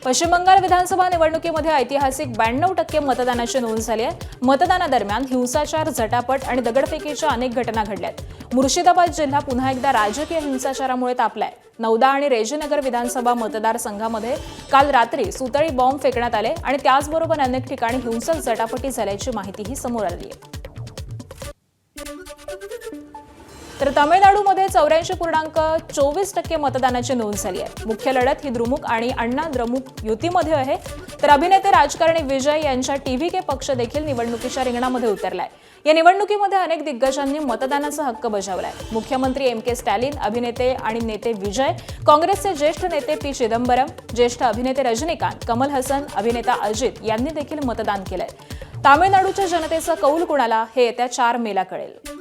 पश्चिम बंगाल विधानसभा निवडणुकीमध्ये ऐतिहासिक 92% मतदानाची नोंद झाली आहे। मतदानादरम्यान हिंसाचार, झटापट आणि दगडफेकीच्या अनेक घटना घडल्यात। मुर्शिदाबाद जिल्हा पुन्हा एकदा राजकीय हिंसाचारामुळे तापलाय। नौदा आणि रेजीनगर विधानसभा मतदारसंघामध्ये काल रात्री सुतळी बॉम्ब फेकण्यात आले आणि त्याचबरोबर अनेक ठिकाणी हिंसक झटापटी झाल्याची माहितीही समोर आली आहे। तर तामिळनाडूमध्ये 84.24% मतदानाची नोंद झाली आहे। मुख्य लढत ही द्रुमुक आणि अण्णा द्रमुक युतीमध्ये आहे। तर अभिनेते राजकारणी विजय यांच्या टीव्हीके पक्ष देखील निवडणुकीच्या रिंगणामध्ये उतरलाय। या निवडणुकीमध्ये अनेक दिग्गजांनी मतदानाचा हक्क बजावलाय। मुख्यमंत्री एम.के. स्टॅलिन, अभिनेते आणि नेते विजय, काँग्रेसचे ज्येष्ठ नेते पी. चिदंबरम, ज्येष्ठ अभिनेते रजनीकांत, कमल हसन, अभिनेता अजित यांनी देखील मतदान केलंय। तामिळनाडूच्या जनतेचा कौल कुणाला हे येत्या 4 मेला कळेल।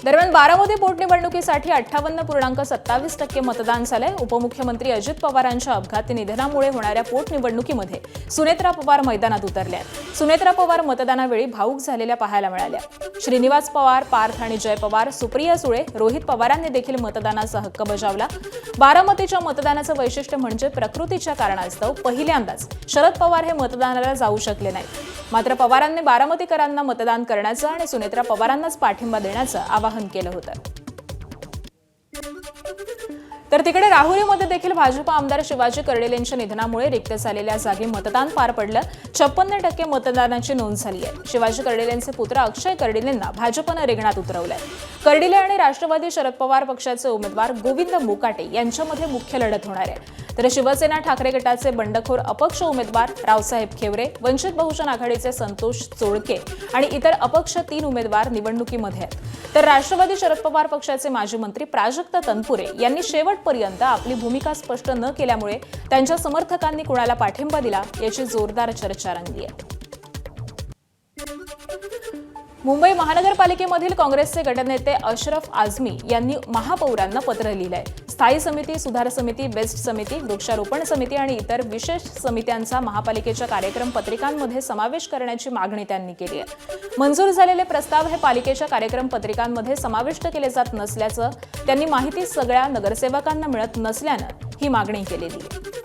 दरम्यान बारामती पोटनिवडणुकीसाठी 58.27% मतदान झालंय। उपमुख्यमंत्री अजित पवारांच्या अपघाती निधनामुळे होणाऱ्या पोटनिवडणुकीमध्ये सुनेत्रा पवार मैदानात उतरल्या। सुनेत्रा पवार मतदानावेळी भावूक झालेल्या पाहायला मिळाल्या। श्रीनिवास पवार, पार्थ आणि जय पवार, सुप्रिया सुळे, रोहित पवारांनी देखील मतदानाचा हक्क बजावला। बारामतीच्या मतदानाचं वैशिष्ट्य म्हणजे प्रकृतीच्या कारणास्तव पहिल्यांदाच शरद पवार हे मतदानाला जाऊ शकले नाहीत। मात्र पवारांनी बारामतीकरांना मतदान करण्याचं आणि सुनेत्रा पवारांनाच पाठिंबा देण्याचं आवाहन केलं होतं। तर तिकडे राहुरीमध्ये देखील भाजप आमदार शिवाजी कर्डिलेंच्या निधनामुळे रिक्त झालेल्या जागी मतदान पार पडलं। 56% मतदानाची नोंद झाली आहे। शिवाजी कर्डिलेंचे पुत्र अक्षय कर्डिलेंना भाजपनं रिंगणात उतरवलंय। कर्डिले आणि राष्ट्रवादी शरद पवार पक्षाचे उमेदवार गोविंद मोकाटे यांच्यामध्ये मुख्य लढत होणार आहे। तर शिवसेना ठाकरे गटाचे बंडखोर अपक्ष उमेदवार रावसाहेब खेवरे, वंचित बहुजन आघाडीचे संतोष चोळके आणि इतर अपक्ष 3 उमेदवार निवडणुकीमध्ये आहेत। तर राष्ट्रवादी शरद पवार पक्षाचे माजी मंत्री प्राजक्त तनपुरे यांनी शेवटपर्यंत आपली भूमिका स्पष्ट न केल्यामुळे त्यांच्या समर्थकांनी कुणाला पाठिंबा दिला याची जोरदार चर्चा रंगली आहे। मुंबई महानगरपालिकेमधील काँग्रेसचे गटनेते अशरफ आझमी यांनी महापौरांना पत्र लिहिलंय। स्थायी समिती, सुधार समिती, बेस्ट समिती, वृक्षारोपण समिती आणि इतर विशेष समित्यांचा महापालिकेच्या कार्यक्रम पत्रिकांमध्ये समावेश करण्याची मागणी त्यांनी केली आहे। मंजूर झालेले प्रस्ताव हे पालिकेच्या कार्यक्रम पत्रिकांमध्ये समाविष्ट केले जात नसल्याचं त्यांनी माहिती सगळ्या नगरसेवकांना मिळत नसल्यानं ही मागणी केलेली आहे।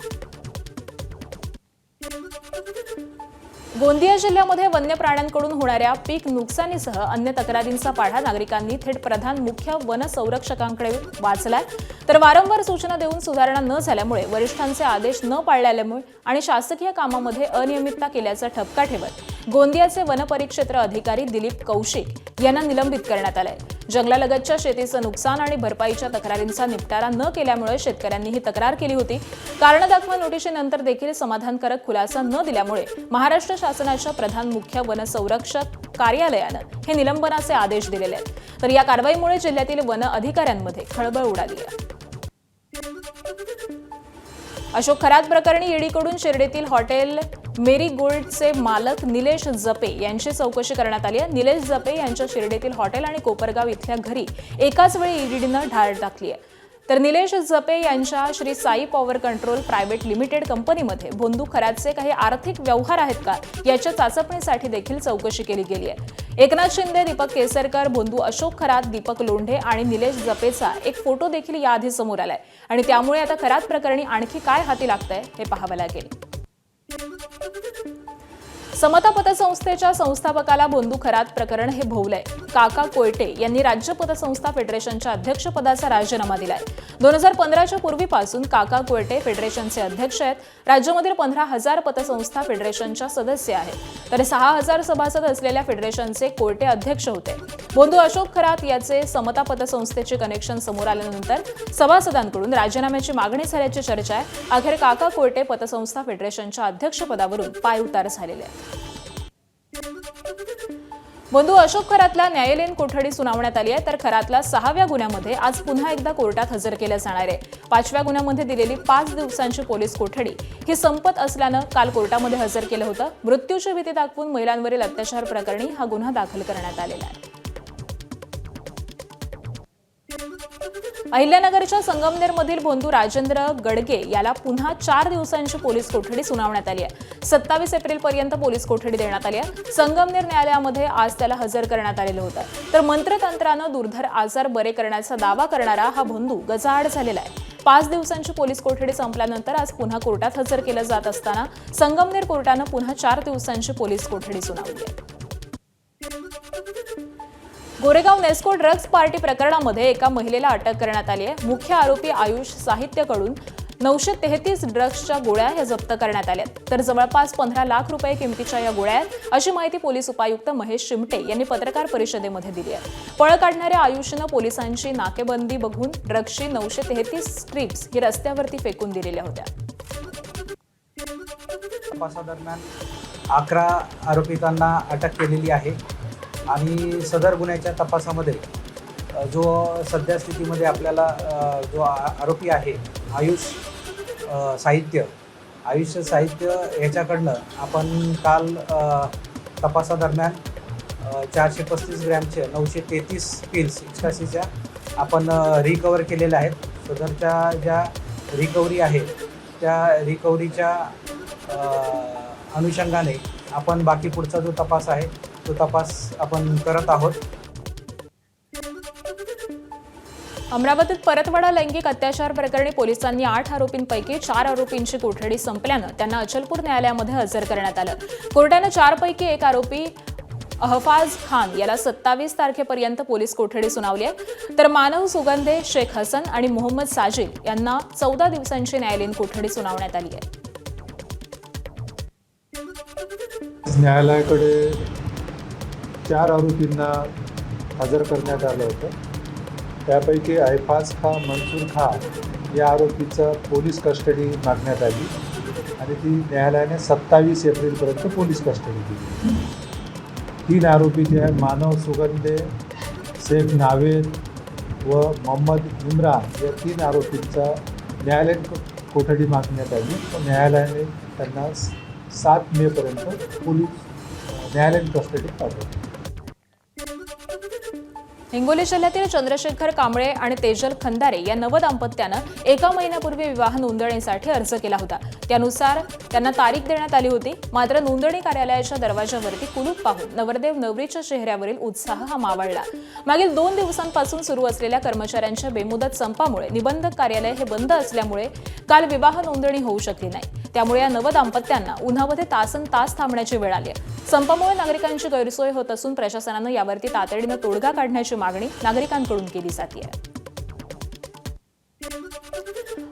गोंदिया जिल्ह्यामध्ये वन्य प्राण्यांकडून होणाऱ्या पीक नुकसानीसह अन्य तक्रारींचा पाढा नागरिकांनी थेट प्रधान मुख्य वन संरक्षकांकडे वाचलाय। तर वारंवार सूचना देऊन सुधारणा न झाल्यामुळे, वरिष्ठांचे आदेश न पाळल्यामुळे आणि शासकीय कामामध्ये अनियमितता केल्याचा ठपका ठेवत गोंदियाचे वन परिक्षेत्र अधिकारी दिलीप कौशिक यांना निलंबित करण्यात आलंय। जंगलालगतच्या शेतीचं नुकसान आणि भरपाईच्या तक्रारींचा निपटारा न केल्यामुळे शेतकऱ्यांनी ही तक्रार केली होती। कारण दाखवा नोटिशीनंतर देखील समाधानकारक खुलासा न दिल्यामुळे महाराष्ट्र शासनाच्या प्रधान मुख्य वन संरक्षक कार्यालयानं हे निलंबनाचे आदेश दिलेले आहेत। तर या कारवाईमुळे जिल्ह्यातील वन अधिकाऱ्यांमध्ये खळबळ उडाली आहे। अशोक खरात प्रकरणी ईडीकडून शिर्डीतील हॉटेल मेरीगोल्डचे मालक निलेश जपे यांची चौकशी करण्यात आली आहे। निलेश जपे यांच्या शिर्डीतील हॉटेल आणि कोपरगाव इथल्या घरी एकाच वेळी ईडीनं धाड टाकली आहे। तर निलेश जपे यांच्या Shri Sai power control private limited कंपनीमध्ये भोंदू खरातचे काही आर्थिक व्यवहार आहेत का याच्या चाचपणीसाठी देखील चौकशी केली गेली आहे। एकनाथ शिंदे, दीपक केसरकर, भोंदू अशोक खरात, दीपक लोंढे आणि निलेश जपेचा एक फोटो देखील याआधी समोर आलाय आणि त्यामुळे आता खरात प्रकरणी आणखी काय हाती लागतंय हे पाहावं लागेल। समता पतसंस्थेच्या संस्थापकाला भोंदू खरात प्रकरण हे भोवलंय। काका कोयटे यांनी राज्य पतसंस्था फेडरेशनच्या अध्यक्षपदाचा राजीनामा दिलाय। 2015च्या पूर्वीपासून काका कोयटे फेडरेशनचे अध्यक्ष आहेत। राज्यामधील 15,000 पतसंस्था फेडरेशनच्या सदस्य आहेत। तर 6,000 सभासद असलेल्या फेडरेशनचे कोयटे अध्यक्ष होते। भोंदू अशोक खरात याचे समता पतसंस्थेचे कनेक्शन समोर आल्यानंतर सभासदांकडून राजीनाम्याची मागणी झाल्याची चर्चा आहे। अखेर काका कोयटे पतसंस्था फेडरेशनच्या अध्यक्षपदावरून पायउतार झालेले आहेत। भोंदू अशोक खरातला न्यायालयीन कोठडी सुनावण्यात आली आहे। तर खरातला 6व्या गुन्ह्यामध्ये आज पुन्हा एकदा कोर्टात हजर केलं जाणार आहे। 5व्या गुन्ह्यामध्ये दिलेली 5 दिवसांची पोलीस कोठडी ही संपत असल्यानं काल कोर्टामध्ये हजर केलं होतं। मृत्यूची भीती दाखवून महिलांवरील अत्याचार प्रकरणी हा गुन्हा दाखल करण्यात आलेला आहे। अहिल्यानगरच्या संगमनेरमधील भोंदू राजेंद्र गडगे याला पुन्हा 4 दिवसांची पोलीस कोठडी सुनावण्यात आली आहे। 27 एप्रिलपर्यंत पोलीस कोठडी देण्यात आली आहे। संगमनेर न्यायालयामध्ये आज त्याला हजर करण्यात आलेलं होतं। तर मंत्रतंत्रानं दुर्धर आजार बरे करण्याचा दावा करणारा हा भोंदू गजाआड झालेला आहे। 5 दिवसांची पोलीस कोठडी संपल्यानंतर आज पुन्हा कोर्टात हजर केलं जात असताना संगमनेर कोर्टानं पुन्हा 4 दिवसांची पोलीस कोठडी सुनावली आहे. गोरेगाव नेस्को ड्रग्ज पार्टी प्रकरणामध्ये एका महिलेला अटक करण्यात आली आहे. मुख्य आरोपी आयुष साहित्यकडून 933 ड्रग्जच्या गोळ्या हे जप्त करण्यात आल्या, तर जवळपास 15 लाख रुपये किमतीच्या या गोळ्या आहेत, अशी माहिती पोलीस उपायुक्त महेश शिमटे यांनी पत्रकार परिषदेमध्ये दिली आहे. पळ काढणाऱ्या आयुषनं पोलिसांची नाकेबंदी बघून ड्रग्जची 933 स्ट्रिप्स ही रस्त्यावरती फेकून दिलेल्या होत्या. तपासादरम्यान 11 आरोपितांना अटक केलेली आहे आणि सदर गुन्ह्याच्या तपासामध्ये जो सध्या स्थितीमध्ये आपल्याला जो आरोपी आहे आयुष साहित्य याच्याकडनं आपण काल तपासादरम्यान 435 ग्रॅमचे 933 पिल्स इक्स्टासीच्या आपण रिकवर केलेल्या आहेत. सदरच्या ज्या रिकव्हरी आहे त्या रिकव्हरीच्या अनुषंगाने आपण बाकी पुढचा जो तपास आहे तो तपास आपण करत आहोत. अमरावतीत परतवाडा लैंगिक अत्याचार प्रकरणी पोलिसांनी 8 आरोपींपैकी 4 आरोपींची कोठडी संपल्यानं त्यांना अचलपूर न्यायालयामध्ये हजर करण्यात आलं. कोर्टानं 4 पैकी एक आरोपी अहफाज खान याला 27 तारखेपर्यंत पोलीस कोठडी सुनावली आहे, तर मानव सुगंधे, शेख हसन आणि मोहम्मद साजिल यांना 14 दिवसांची न्यायालयीन कोठडी सुनावण्यात आली आहे. न्यायालयाकडे 4 आरोपींना हजर करण्यात आलं होतं. त्यापैकी अहफाज खा मंसूर खा या आरोपीचं पोलीस कस्टडी मागण्यात आली आणि ती न्यायालयाने 27 एप्रिलपर्यंत पोलीस कस्टडी दिली. 3 आरोपी जे आहेत मानव सुगंधे, शेख नावेद व मोहम्मद इम्रान या 3 आरोपींचा न्यायालयीन कोठडी मागण्यात आली. पण न्यायालयाने त्यांना 7 मेपर्यंत पोलीस न्यायालयीन कस्टडीत पाठवली. हिंगोली जिल्ह्यातील चंद्रशेखर कांबळे आणि तेजल खंदारे या नवदाम्पत्यानं 1 महिन्यापूर्वी विवाह नोंदणीसाठी अर्ज केला होता. त्यानुसार त्यांना तारीख देण्यात आली होती. मात्र नोंदणी कार्यालयाच्या दरवाजावरती कुलूप पाहून नवरदेव नवरीच्या चेहऱ्यावरील उत्साह हा मावळला. मागील 2 दिवसांपासून सुरू असलेल्या कर्मचाऱ्यांच्या बेमुदत संपामुळे निबंधक कार्यालय हे बंद असल्यामुळे काल विवाह नोंदणी होऊ शकली नाही. त्यामुळे या नवदाम्पत्यांना उन्हामध्ये तासनतास थांबण्याची वेळ आली आहे. संपामुळे नागरिकांची गैरसोय होत असून प्रशासनानं यावरती तातडीनं तोडगा काढण्याची मागणी नागरिकांकडून केली जाते.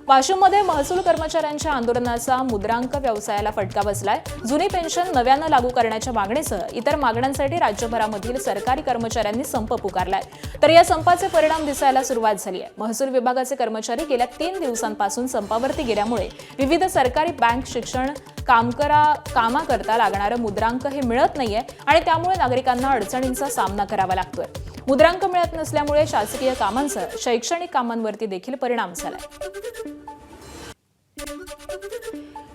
वाशिममध्ये महसूल कर्मचाऱ्यांच्या आंदोलनाचा मुद्रांक व्यवसायाला फटका बसलाय. जुनी पेन्शन नव्यानं लागू करण्याच्या मागणीसह इतर मागण्यांसाठी राज्यभरामधील सरकारी कर्मचाऱ्यांनी संप पुकारलाय, तर या संपाचे परिणाम दिसायला सुरुवात झाली आहे. महसूल विभागाचे कर्मचारी गेल्या 3 दिवसांपासून संपावरती गेल्यामुळे विविध सरकारी बँक, शिक्षण कामाकरता लागणारं मुद्रांक हे मिळत नाहीये आणि त्यामुळे नागरिकांना अडचणींचा सामना करावा लागतोय. मुद्रांक मिळत नसल्यामुळे शासकीय कामांसह शैक्षणिक कामांवरती देखील परिणाम झालाय.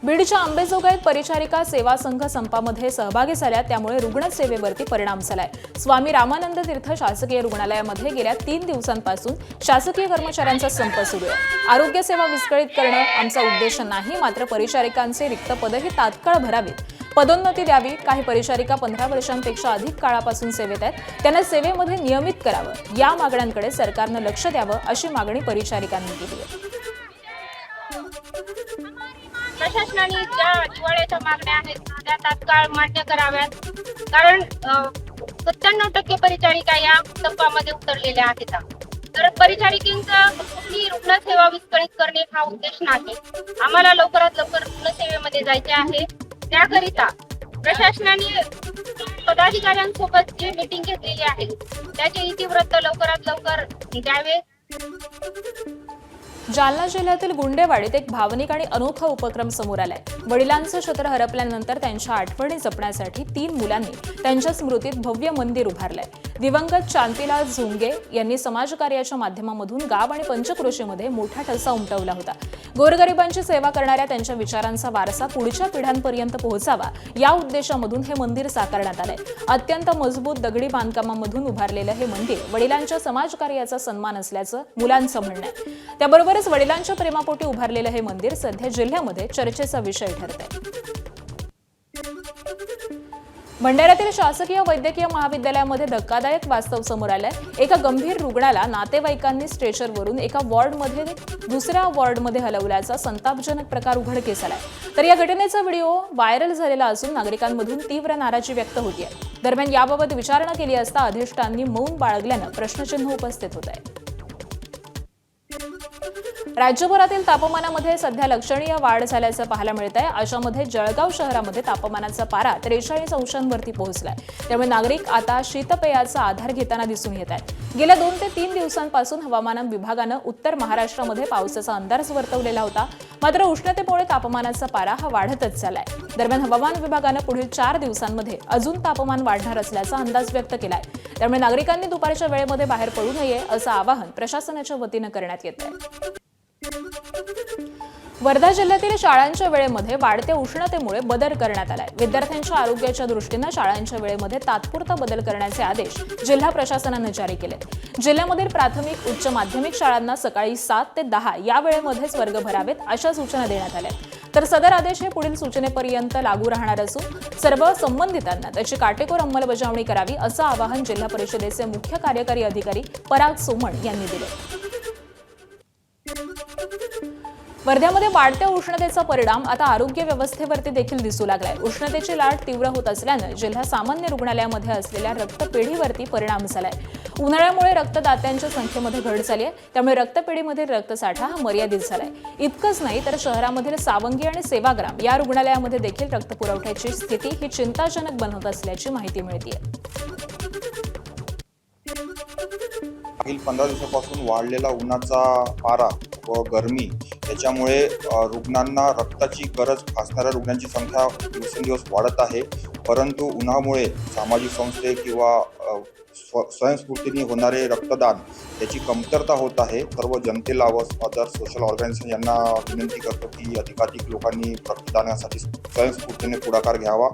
बीडच्या अंबेजोगाईत परिचारिका सेवा संघ संपामध्ये सहभागी झाल्या, त्यामुळे रुग्णसेवेवरती परिणाम झालाय. स्वामी रामानंद तीर्थ शासकीय रुग्णालयामध्ये गेल्या 3 दिवसांपासून शासकीय कर्मचाऱ्यांचा संप सुरू आहे. आरोग्य सेवा विस्कळीत करणं आमचा उद्देश नाही, मात्र परिचारिकांचे रिक्त पदही तात्काळ भरावीत, पदोन्नती द्यावी. काही परिचारिका 15 वर्षांपेक्षा अधिक काळापासून सेवेत आहेत, त्यांना सेवेमध्ये नियमित करावं. या मागण्यांकडे सरकारनं लक्ष द्यावं, अशी मागणी परिचारिकांनी केली आहे. प्रशासनाने ज्या हिवाळ्याच्या मागण्या आहेत त्या तात्काळ मान्य कराव्यात, कारण 97% परिचारिका या संपामध्ये उतरलेल्या आहेत. तर परिचारिकांचा कुठली रुग्णसेवा विस्कळीत करणे हा उद्देश नाही. आम्हाला लवकरात लवकर रुग्णसेवेमध्ये जायचे आहे. त्याकरिता प्रशासनाने पदाधिकाऱ्यांसोबत जी मीटिंग घेतलेली आहे त्याचे इतिवृत्त लवकरात लवकर द्यावे. जालना जिल्ह्यातील गुंडेवाडीत एक भावनिक आणि अनोखा उपक्रम समोर आलाय. वडिलांचं छत्र हरपल्यानंतर त्यांच्या आठवणी जपण्यासाठी 3 मुलांनी त्यांच्या स्मृतीत भव्य मंदिर उभारलंय. दिवंगत शांतीलाल झोंगे यांनी समाजकार्याच्या माध्यमामधून गाव आणि पंचक्रोशीमध्ये मोठा ठसा उमटवला होता. गोरगरिबांची सेवा करणाऱ्या त्यांच्या विचारांचा वारसा पुढच्या पिढ्यांपर्यंत पोहोचावा या उद्देशामधून हे मंदिर साकारण्यात आलंय. अत्यंत मजबूत दगडी बांधकामामधून उभारलेलं हे मंदिर वडिलांच्या समाजकार्याचा सन्मान असल्याचं मुलांचं म्हणणं आहे. त्याबरोबरच वडिलांच्या प्रेमापोटी उभारलेलं हे मंदिर सध्या जिल्ह्यामध्ये चर्चेचा विषय ठरत आहे. भंडाऱ्यातील शासकीय वैद्यकीय महाविद्यालयामध्ये धक्कादायक वास्तव समोर आलंय. एका गंभीर रुग्णाला नातेवाईकांनी स्ट्रेचरवरून एका वॉर्डमध्ये दुसऱ्या वॉर्डमध्ये हलवल्याचा संतापजनक प्रकार उघडकीस आलाय. तर या घटनेचा व्हिडिओ व्हायरल झालेला असून नागरिकांमधून तीव्र नाराजी व्यक्त होतीये. दरम्यान याबाबत विचारणा केली असता अधिष्ठानांनी मौन बाळगल्यानं प्रश्नचिन्ह उपस्थित होत आहे. राज्यभरातील तापमानामध्ये सध्या लक्षणीय वाढ झाल्याचं पाहायला मिळत आहे. अशामध्ये जळगाव शहरामध्ये तापमानाचा पारा 43 अंशांवरती पोहोचलाय. त्यामुळे नागरिक आता शीतपेयाचा आधार घेताना दिसून येत आहेत. गेल्या 2 ते 3 दिवसांपासून हवामान विभागानं उत्तर महाराष्ट्रामध्ये पावसाचा अंदाज वर्तवलेला होता. मात्र उष्णतेमुळे तापमानाचा पारा हा वाढतच चाललाय. दरम्यान हवामान विभागानं पुढील 4 दिवसांमध्ये अजून तापमान वाढणार असल्याचा अंदाज व्यक्त केलाय. त्यामुळे नागरिकांनी दुपारच्या वेळेमध्ये बाहेर पडू नये असं आवाहन प्रशासनाच्या वतीनं करण्यात येत आहे. वर्धा जिल्ह्यातील शाळांच्या वेळेमध्ये वाढत्या उष्णतेमुळे बदल करण्यात आलाय. विद्यार्थ्यांच्या आरोग्याच्या दृष्टीनं शाळांच्या वेळेमध्ये तात्पुरता बदल करण्याचे आदेश जिल्हा प्रशासनानं जारी केलेत. जिल्ह्यामधील प्राथमिक उच्च माध्यमिक शाळांना सकाळी 7 ते 10 या वेळेमध्येच वर्ग भरावेत अशा सूचना देण्यात आल्या. तर सदर आदेश हे पुढील सूचनेपर्यंत लागू राहणार असून सर्व संबंधितांना त्याची काटेकोर अंमलबजावणी करावी असं आवाहन जिल्हा परिषदेचे मुख्य कार्यकारी अधिकारी पराग सोमण यांनी दिले. वर्ध्यामध्ये वाढत्या उष्णतेचा परिणाम आता आरोग्य व्यवस्थेवरती देखील दिसू लागलाय. उष्णतेची लाट तीव्र होत असल्यानं जिल्हा सामान्य रुग्णालयामध्ये असलेल्या रक्तपेढीवरती परिणाम झालाय. उन्हाळ्यामुळे रक्तदात्यांच्या संख्येमध्ये घट झाली आहे. त्यामुळे रक्तपेढीमधील रक्तसाठा हा मर्यादित झालाय. इतकंच नाही तर शहरामधील सावंगी आणि सेवाग्राम या रुग्णालयामध्ये देखील रक्तपुरवठ्याची स्थिती ही चिंताजनक बनत असल्याची माहिती मिळते. मागील 15 दिवसापासून वाढलेला उन्हाचा पारा व गरमी याच्यामुळे रुग्णांना रक्ताची गरज असणाऱ्या रुग्णांची संख्या दिवसेंदिवस वाढत आहे. परंतु उन्हामुळे सामाजिक संस्थे किंवा स्वयंस्फूर्तीने होणारे रक्तदान याची कमतरता होत आहे. सर्व जनतेला व अदर सोशल ऑर्गनायझेशन यांना विनंती करतो की अधिकाधिक लोकांनी रक्तदानासाठी स्वयंस्फूर्तीने पुढाकार घ्यावा.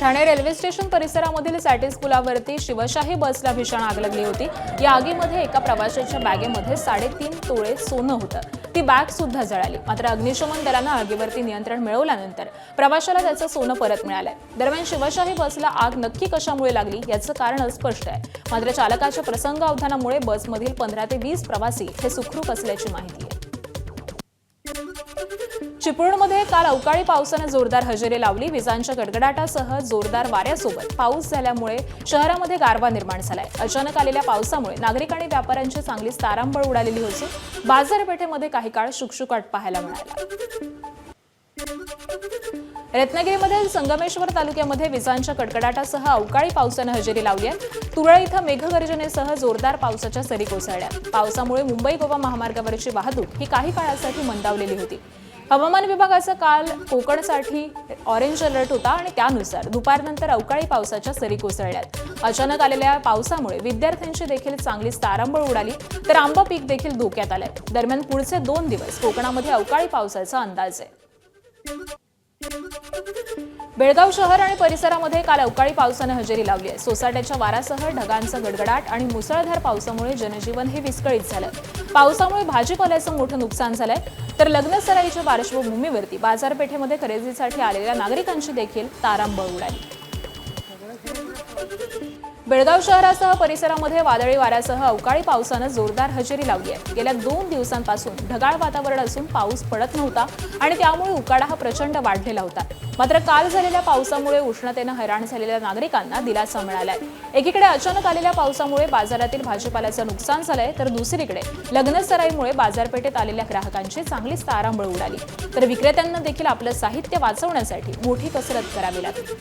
ठाणे रेल्वे स्टेशन परिसरामधील सॅटिस पुलावरती शिवशाही बसला भीषण आग लागली होती. या आगीमध्ये एका प्रवाशाच्या बॅगेमध्ये 3.5 तोळे सोनं होतं. ती बॅग सुद्धा जळाली. मात्र अग्निशमन दलानं आगीवरती नियंत्रण मिळवल्यानंतर प्रवाशाला त्याचं सोनं परत मिळालंय. दरम्यान शिवशाही बसला आग नक्की कशामुळे लागली याचं कारण स्पष्ट आहे. मात्र चालकाच्या प्रसंगावधानामुळे बसमधील 15 ते 20 प्रवासी हे सुखरूप असल्याची माहिती आहे. चिपळूणमध्ये काल अवकाळी पावसानं जोरदार हजेरी लावली. विजांच्या गडगडाटासह जोरदार वाऱ्यासोबत पाऊस झाल्यामुळे शहरामध्ये गारवा निर्माण झालाय. अचानक आलेल्या पावसामुळे नागरिक आणि व्यापाऱ्यांची चांगलीच तारांबळ उडालेली होती. बाजारपेठेमध्ये काही काळ शुकशुकाट पाहायला मिळाला. रत्नागिरीमधील संगमेश्वर तालुक्यामध्ये विजांच्या कडकडाटासह अवकाळी पावसानं हजेरी लावली आहे. तुरळ इथं मेघगर्जनेसह जोरदार पावसाच्या सरी कोसळल्या. पावसामुळे मुंबई गोवा महामार्गावरची वाहतूक ही काही काळासाठी मंदावलेली होती. हवामान विभागाचा काल कोकणसाठी ऑरेंज अलर्ट होता आणि त्यानुसार दुपारनंतर अवकाळी पावसाच्या सरी कोसळल्यात. अचानक आलेल्या पावसामुळे विद्यार्थ्यांची देखील चांगलीच तारांबळ उडाली. तर आंबा पीक देखील धोक्यात आलंय. दरम्यान पुढचे 2 दिवस कोकणामध्ये अवकाळी पावसाचा अंदाज आहे. बेळगाव शहर आणि परिसरामध्ये काल अवकाळी पावसानं हजेरी लावली आहे. सोसाट्याच्या वाऱ्यासह ढगांचा गडगडाट आणि मुसळधार पावसामुळे जनजीवन हे विस्कळीत झालं. पावसामुळे भाजीपाल्याचं मोठं नुकसान झालंय. तर लग्नसराईच्या पार्श्वभूमीवरती बाजारपेठेमध्ये खरेदीसाठी आलेल्या नागरिकांची देखील तारांबळ उडाली. बेळगाव शहरासह परिसरामध्ये वादळी वाऱ्यासह अवकाळी पावसानं जोरदार हजेरी लावली आहे. गेल्या 2 दिवसांपासून ढगाळ वातावरण असून पाऊस पडत नव्हता आणि त्यामुळे उकाडा हा प्रचंड वाढलेला होता. मात्र काल झालेल्या पावसामुळे उष्णतेनं हैराण झालेल्या नागरिकांना दिलासा मिळालाय. एकीकडे अचानक आलेल्या पावसामुळे बाजारातील भाजीपाल्याचं नुकसान झालंय. तर दुसरीकडे लग्नसराईमुळे बाजारपेठेत आलेल्या ग्राहकांची चांगलीच तारांबळ उडाली. तर विक्रेत्यांना देखील आपलं साहित्य वाचवण्यासाठी मोठी कसरत करावी लागली.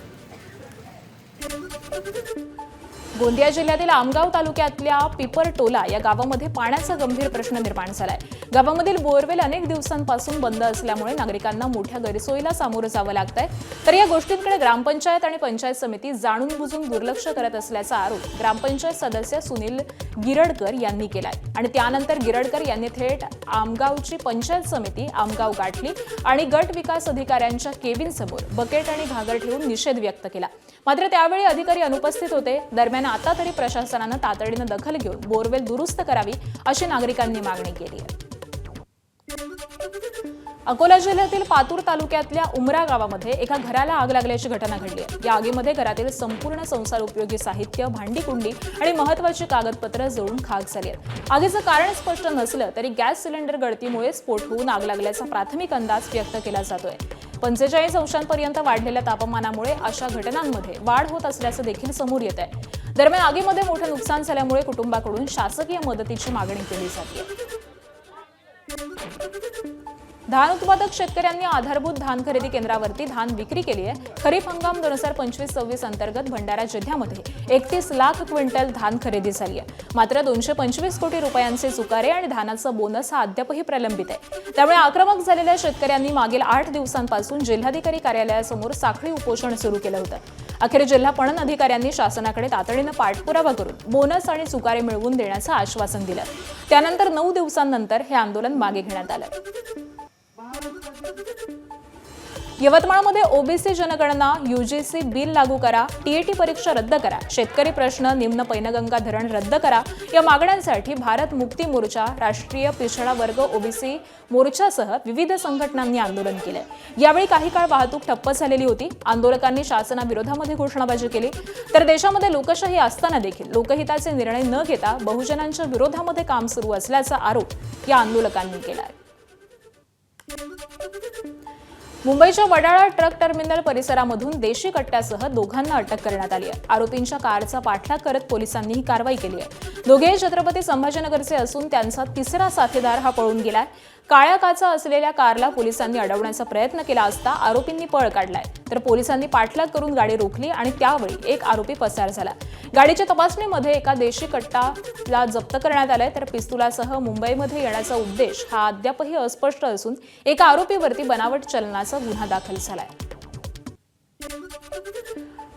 गोंदिया जिल्ह्यातील आमगाव तालुक्यातल्या पिपरटोला या गावामध्ये पाण्याचा गंभीर प्रश्न निर्माण झालाय. गावामधील बोरवेल अनेक दिवसांपासून बंद असल्यामुळे नागरिकांना मोठ्या गैरसोयीला सामोरं जावं लागतंय. तर या गोष्टींकडे ग्रामपंचायत आणि पंचायत समिती जाणून बुजून दुर्लक्ष करत असल्याचा आरोप ग्रामपंचायत सदस्य सुनील गिरडकर यांनी केलाय. आणि त्यानंतर गिरडकर यांनी थेट आमगावची पंचायत समिती आमगाव गाठली आणि गट विकास अधिकाऱ्यांच्या केबिनसमोर बकेट आणि घागर ठेवून निषेध व्यक्त केला. मात्र त्यावेळी अधिकारी अनुपस्थित होते. दरम्यान आता तरी प्रशासनानं तातडीनं दखल घेऊन बोरवेल दुरुस्त करावी अशी नागरिकांनी मागणी केली आहे. अकोला जिल्ह्यातील पातूर तालुक्यातल्या उमरा गावामध्ये एका घराला आग लागल्याची घटना घडली आहे। या आगीमध्ये घरातील संपूर्ण संसार उपयोगी साहित्य, भांडी कुंडी आणि महत्त्वाची कागदपत्र जळून खाक झाली आहेत। आगीचं कारण स्पष्ट नसलं तरी गॅस सिलेंडर गळतीमुळे स्फोट होऊन आग लागल्याचा प्राथमिक अंदाज व्यक्त केला जातोय। 45 अंशांपर्यंत वाढलेल्या तापमानामुळे अशा घटनांमध्ये वाढ होत असल्याचं देखील समोर येत आहे। दरम्यान आगीमध्ये मोठं नुकसान झाल्यामुळे कुटुंबाकडून शासकीय मदतीची मागणी केली जाते। धान उत्पादक शेतकऱ्यांनी आधारभूत धान खरेदी केंद्रावरती धान विक्री केली आहे। खरीप हंगाम 2025-26 अंतर्गत भंडारा जिल्ह्यामध्ये 31 लाख क्विंटल धान खरेदी झाली आहे। मात्र 225 कोटी रुपयांचे चुकारे आणि धानाचा बोनस हा अद्यापही प्रलंबित आहे। त्यामुळे आक्रमक झालेल्या शेतकऱ्यांनी मागील 8 दिवसांपासून जिल्हाधिकारी कार्यालयासमोर साखळी उपोषण सुरू केलं होतं। अखेर जिल्हा पणन अधिकाऱ्यांनी शासनाकडे तातडीनं पाठपुरावा करून बोनस आणि चुकारे मिळवून देण्याचं आश्वासन दिलं। त्यानंतर 9 दिवसांनंतर हे आंदोलन मागे घेण्यात आलं। यवतमाळमध्ये ओबीसी जनगणना, यूजीसी बिल लागू करा, टीएटी परीक्षा रद्द करा, शेतकरी प्रश्न, निम्न पैनगंगा धरण रद्द करा या मागण्यांसाठी भारत मुक्ती मोर्चा, राष्ट्रीय पिछडा वर्ग ओबीसी मोर्चासह विविध संघटनांनी आंदोलन केले। यावेळी काही काळ वाहतूक ठप्प झालेली होती। आंदोलकांनी शासनाविरोधामध्ये घोषणाबाजी केली। तर देशामध्ये लोकशाही असताना देखील लोकहिताचे निर्णय न घेता बहुजनांच्या विरोधामध्ये काम सुरू असल्याचा आरोप या आंदोलकांनी केला आहे। मुंबईच्या वडाळा ट्रक टर्मिनल परिसरामधून देशी कट्ट्यासह दोघांना अटक करण्यात आली आहे। आरोपींच्या कारचा पाठलाग करत पोलिसांनी ही कारवाई केली आहे। दोघेही छत्रपती संभाजीनगरचे असून त्यांचा तिसरा साथीदार हा पळून गेलाय। काळ्या काचा असलेल्या कारला पोलिसांनी अडवण्याचा प्रयत्न केला असता आरोपींनी पळ काढलाय। तर पोलिसांनी पाठलाग करून गाडी रोखली आणि त्यावेळी एक आरोपी पसार झाला। गाडीच्या तपासणीमध्ये एका देशी कट्टाला जप्त करण्यात आलाय। तर पिस्तुलासह मुंबईमध्ये येण्याचा उद्देश हा अद्यापही अस्पष्ट असून एका आरोपीवरती बनावट चलनाचा गुन्हा दाखल झालाय।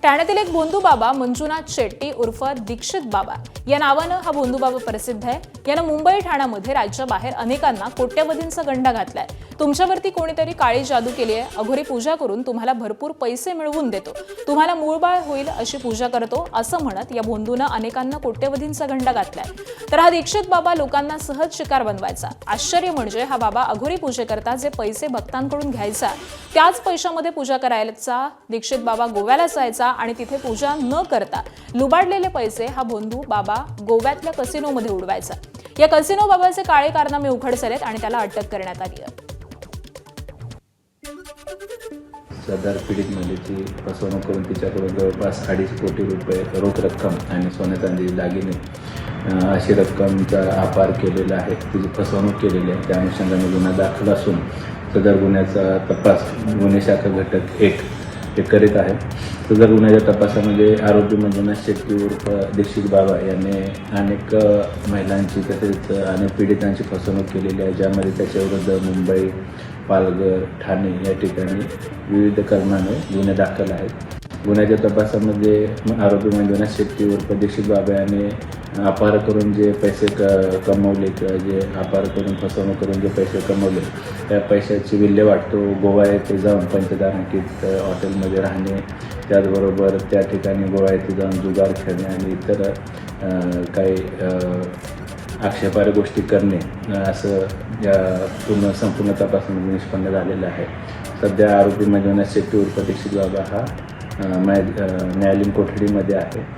ठाण्यातील एक भोंदूबाबा मंजुनाथ शेट्टी उर्फ दीक्षित बाबा या नावानं हा भोंदूबाबा प्रसिद्ध आहे। यानं मुंबई ठाण्यामध्ये राज्याबाहेर अनेकांना कोट्यवधींचा गंडा घातलाय। तुमच्यावरती कोणीतरी काळी जादू केली आहे, अघोरी पूजा करून तुम्हाला भरपूर पैसे मिळवून देतो, तुम्हाला मूळबाळ होईल अशी पूजा करतो असं म्हणत या भोंदूनं अनेकांना कोट्यवधींचा गंडा घातलाय। तर हा दीक्षित बाबा लोकांना सहज शिकार बनवायचा। आश्चर्य म्हणजे हा बाबा अघोरी पूजेकरता जे पैसे भक्तांकडून घ्यायचा त्याच पैशामध्ये पूजा करायचा दीक्षित बाबा गोव्याला जायचा आणि तिथे पूजा न करता लुबाडलेले पैसे हा भोंदू बाबा गोव्यातल्या कसिनोमध्ये उडवायचा। या कसिनो बाबाचे काळे कारनामे उघड झालेत आणि त्याला अटक करण्यात आली आहे। सदर पीडित महिलेची फसवणूक करून तिच्याकडून जवळपास 2.5 कोटी रुपये रोख रक्कम आणि सोने चांदी दागिने अशी रक्कमचा अपार केलेला आहे। तिची फसवणूक केलेली आहे। त्या अनुषंगाने गुन्हा दाखल असून सदर गुन्ह्याचा तपास गुन्हे शाखा घटक 1 हे करीत आहे। सदर गुन्ह्याच्या तपासामध्ये आरोपी मंजुनाथ शेट्टी उर्फ दीक्षित बाबा यांनी अनेक महिलांची तसेच अनेक पीडितांची फसवणूक केलेली आहे, ज्यामध्ये त्याच्याविरुद्ध मुंबई, पालघर, ठाणे या ठिकाणी विविध कलमाने गुन्हे दाखल आहेत। गुन्ह्याच्या तपासामध्ये आरोपी मंजुनाथ शेट्टी उर्फ दीक्षित बाबा यांनी अपार करून जे पैसे कमवले किंवा जे अपार करून फसवणूक करून जे पैसे कमवले त्या पैशाची विल्हेवाट तो गोवा येथे जाऊन पंचतारांकित हॉटेलमध्ये राहणे, त्याचबरोबर त्या ठिकाणी गोवा येथे जाऊन जुगार खेळणे आणि इतर काही आक्षेपार्ह गोष्टी करणे असं या संपूर्ण तपासामध्ये निष्पन्न झालेलं आहे। सध्या आरोपी मंजुनाथ शेट्टी उर्फ दीक्षित बाबा हा न्यायालयीन कोठडीमध्ये आहे।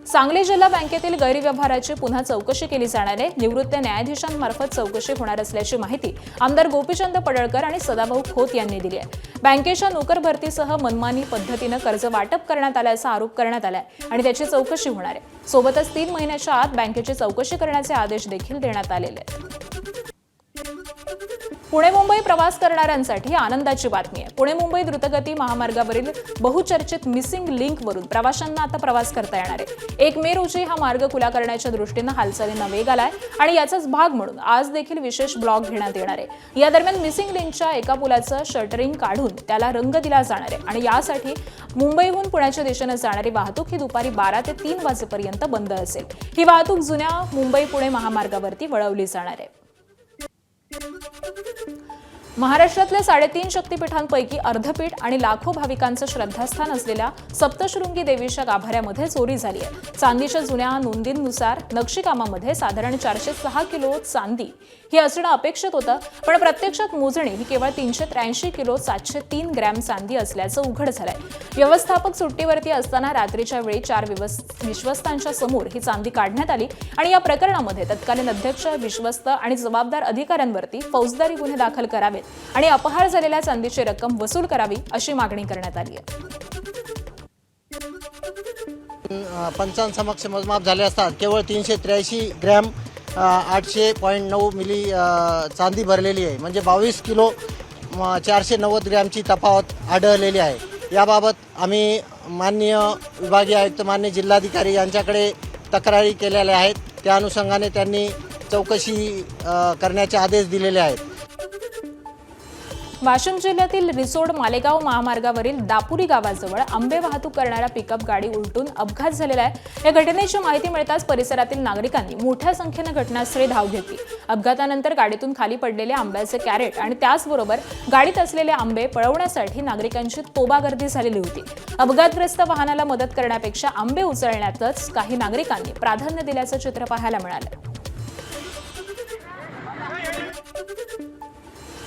सांगली जिल्हा बँकेतील गैरव्यवहाराची पुन्हा चौकशी केली जाणार आहे। निवृत्त न्यायाधीशांमार्फत चौकशी होणार असल्याची माहिती आमदार गोपीचंद पडळकर आणि सदाभाऊ खोत यांनी दिली आहे। बँकेच्या नोकर भरतीसह मनमानी पद्धतीनं कर्ज वाटप करण्यात आल्याचा आरोप करण्यात आलाय आणि त्याची चौकशी होणार आहे। सोबतच 3 महिन्याच्या आत बँकेची चौकशी करण्याचे आदेश देखील देण्यात आलेले आहेत। पुणे मुंबई प्रवास करणाऱ्यांसाठी आनंदाची बातमी आहे। पुणे मुंबई द्रुतगती महामार्गावरील बहुचर्चित मिसिंग लिंकवरून प्रवाशांना आता प्रवास करता येणार आहे। 1 मे रोजी हा मार्ग खुला करण्याच्या दृष्टीनं हालचालींना वेग आलाय आणि याचाच भाग म्हणून आज देखील विशेष ब्लॉक घेण्यात येणार आहे। या दरम्यान मिसिंग लिंकच्या एका पुलाचं शटरिंग काढून त्याला रंग दिला जाणार आहे आणि यासाठी मुंबईहून पुण्याच्या दिशेने जाणारी वाहतूक ही दुपारी 12 ते 3 वाजेपर्यंत बंद असेल। ही वाहतूक जुन्या मुंबई पुणे महामार्गावरती वळवली जाणार आहे। महाराष्ट्रातल्या 3.5 शक्तिपीठांपैकी अर्धपीठ आणि लाखो भाविकांचं श्रद्धास्थान असलेल्या सप्तशृंगी देवीच्या गाभाऱ्यामध्ये चोरी झाली आहे. चांदीच्या जुन्या नोंदींनुसार नक्षीकामामध्ये साधारण 406 किलो चांदी ही असणं अपेक्षित होतं, पण प्रत्यक्षात मोजणी ही केवळ 383 किलो 703 ग्रॅम चांदी असल्याचं उघड झालंय. व्यवस्थापक सुट्टीवरती असताना रात्रीच्या वेळी 4 विश्वस्तांच्या समोर ही चांदी काढण्यात आली आणि या प्रकरणामध्ये तत्कालीन अध्यक्ष, विश्वस्त आणि जबाबदार अधिकाऱ्यांवरती फौजदारी गुन्हे दाखल करावेत आणि अपहार झालेल्या चांदीची रक्कम वसूल करावी अशी मागणी करण्यात आली आहे. पंचांसमक्ष मोजमाप झाले असतात केवळ 383 ग्रॅम 800.9 मिली चांदी भरलेली आहे, म्हणजे 22 किलो 490 ग्रॅमची तफावत आढळलेली आहे. याबाबत आम्ही माननीय विभागीय आयुक्त, माननीय जिल्हाधिकारी यांच्याकडे तक्रारी केलेल्या आहेत. त्या अनुषंगाने त्यांनी चौकशी करण्याचे आदेश दिलेले आहेत. वाशिम जिल्ह्यातील रिसोड मालेगाव महामार्गावरील दापुरी गावाजवळ आंबे वाहतूक करणाऱ्या पिकअप गाडी उलटून अपघात झालेला आहे. या घटनेची माहिती मिळताच परिसरातील नागरिकांनी मोठ्या संख्येनं घटनास्थळी धाव घेतली. अपघातानंतर गाडीतून खाली पडलेले आंब्याचे कॅरेट आणि त्याचबरोबर गाडीत असलेले आंबे पळवण्यासाठी नागरिकांची तोबा गर्दी झालेली होती. अपघातग्रस्त वाहनाला मदत करण्यापेक्षा आंबे उचलण्यातच काही नागरिकांनी प्राधान्य दिल्याचं चित्र पाहायला मिळालं.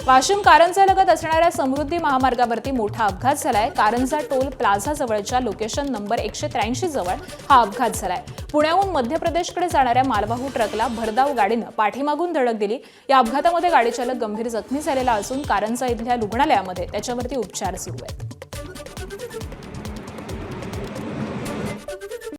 वाशिम कारंजालगत असणाऱ्या समृद्धी महामार्गावरती मोठा अपघात झालाय. कारंजा टोल प्लाझा जवळच्या लोकेशन नंबर 183 जवळ हा अपघात झालाय. पुण्याहून मध्य प्रदेशकडे जाणाऱ्या मालवाहू ट्रकला भरधाव गाडीनं पाठीमागून धडक दिली. या अपघातामध्ये गाडी चालक गंभीर जखमी झालेला असून कारंजा इथल्या रुग्णालयामध्ये त्याच्यावरती उपचार सुरू आहेत.